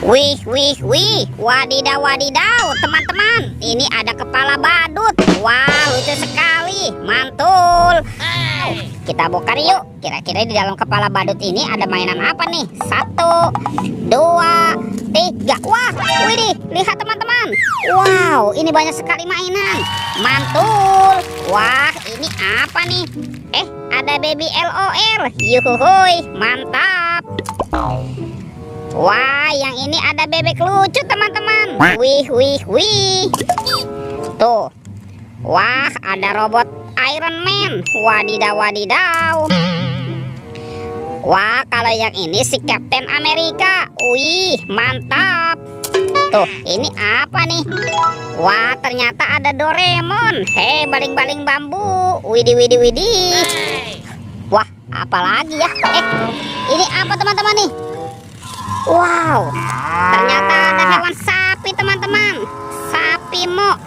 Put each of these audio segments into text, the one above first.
Wih, wih, wih, wadidaw, wadidaw, teman-teman. Ini ada kepala badut. Wah, lucu sekali, mantul. Kita buka yuk. Kira-kira di dalam kepala badut ini ada mainan apa nih? 1, 2, 3. Wah, widih, lihat teman-teman. Wow, ini banyak sekali mainan. Mantul. Wah, ini apa nih? Ada baby LOL. Yuhuhuy, mantap. Wah, yang ini ada bebek lucu teman-teman. Wih, wih, wih. Tuh. Wah, ada robot Iron Man. Wadidaw, wadidaw. Wah, kalau yang ini si Captain Amerika. Wih, mantap. Tuh, ini apa nih? Wah, ternyata ada Doraemon. Hei, baling-baling bambu. Widih, widih, widih. Wah, apalagi ya? Ini apa teman-teman nih? Wow, ternyata ada hewan sapi teman-teman. Sapi mo.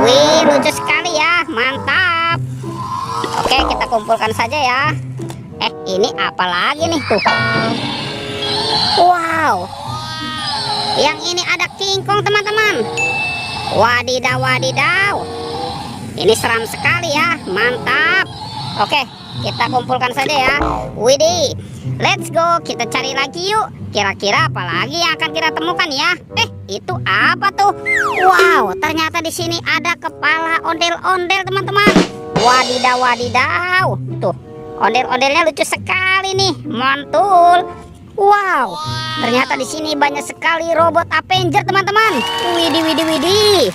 Wih, lucu sekali ya, mantap. Oke, kita kumpulkan saja ya. Ini apa lagi nih tuh? Wow, yang ini ada King Kong teman-teman. Wadidaw, wadidaw. Ini seram sekali ya, mantap. Oke, kita kumpulkan saja ya. Widih, let's go, kita cari lagi yuk. Kira-kira apa lagi yang akan kita temukan ya? Itu apa tuh? Wow, ternyata di sini ada kepala ondel-ondel teman-teman. Wadidaw, wadidaw. Tuh, ondel-ondelnya lucu sekali nih, mantul. Wow, ternyata di sini banyak sekali robot Avenger teman-teman. Widih, widih, widih.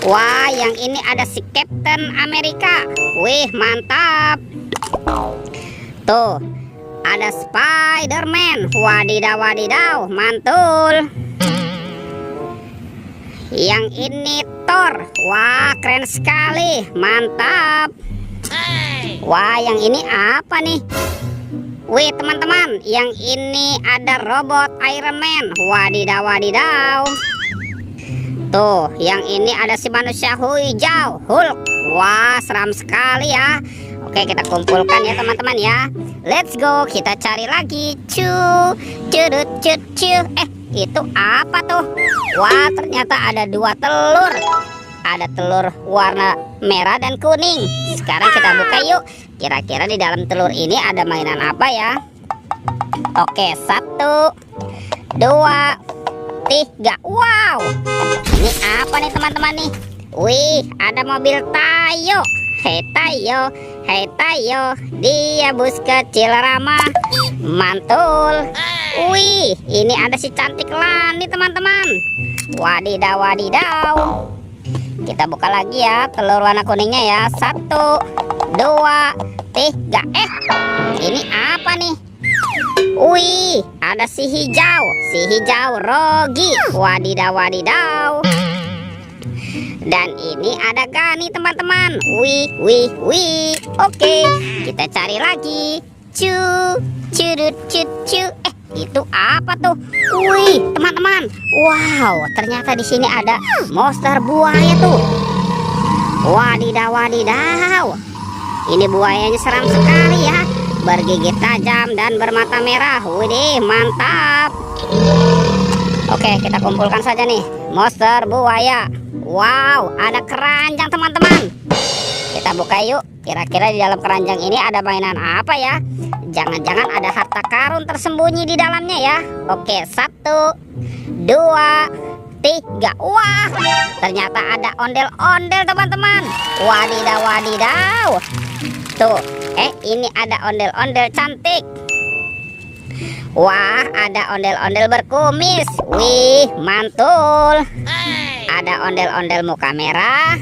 Wah, yang ini ada si Captain Amerika. Wih, mantap. Tuh, ada Spider-Man. Wadidaw, wadidaw, mantul. Yang ini Thor. Wah, keren sekali, mantap. Wah, yang ini apa nih? Wih, teman-teman, yang ini ada robot Iron Man. Wadidaw, wadidaw. Tuh, yang ini ada si manusia hijau, Hulk. Wah, seram sekali ya. Oke, kita kumpulkan ya teman-teman ya. Let's go, kita cari lagi. Curut, itu apa tuh? Wah, ternyata ada 2 telur. Ada telur warna merah dan kuning. Sekarang kita buka yuk. Kira-kira di dalam telur ini ada mainan apa ya? Oke, 1, 2, 3. Wow, ini apa nih teman-teman nih? Wih, ada mobil Tayo. Hei Tayo, hei Tayo, dia bus kecil ramah, mantul. Wih, ini ada si cantik Lani teman-teman. Wadidaw, wadidaw. Kita buka lagi ya telur warna kuningnya ya. 1, 2, 3. Ini apa nih? Wih, ada si hijau Rogi. Wadidaw, wadidaw. Dan ini ada Gani teman-teman. Wih, wih, wih. Oke, kita cari lagi. Curut. Itu apa tuh? Wih, teman-teman. Wow, ternyata di sini ada monster buaya tuh. Wadidaw, wadidaw. Ini buayanya seram sekali ya. Bergigit tajam dan bermata merah. Widih, mantap. Oke, kita kumpulkan saja nih monster buaya. Wow, ada keranjang teman-teman. Kita buka yuk. Kira-kira di dalam keranjang ini ada mainan apa ya? Jangan-jangan ada harta karun tersembunyi di dalamnya ya. Oke, 1, 2, 3. Wah, ternyata ada ondel-ondel teman-teman. Wadidaw, wadidaw. Tuh, ini ada ondel-ondel cantik. Wah, ada ondel-ondel berkumis. Wih, mantul. Ada ondel-ondel muka merah,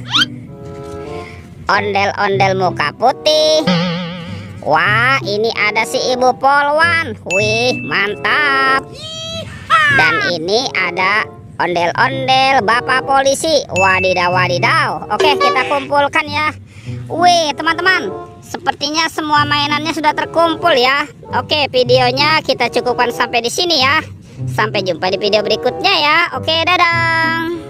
ondel-ondel muka putih. Wah, ini ada si ibu polwan. Wih, mantap. Dan ini ada ondel-ondel bapak polisi. Wadidaw, wadidaw. Oke, kita kumpulkan ya. Wih, teman-teman, sepertinya semua mainannya sudah terkumpul ya. Oke, videonya kita cukupkan sampai di sini ya. Sampai jumpa di video berikutnya ya. Oke, dadah.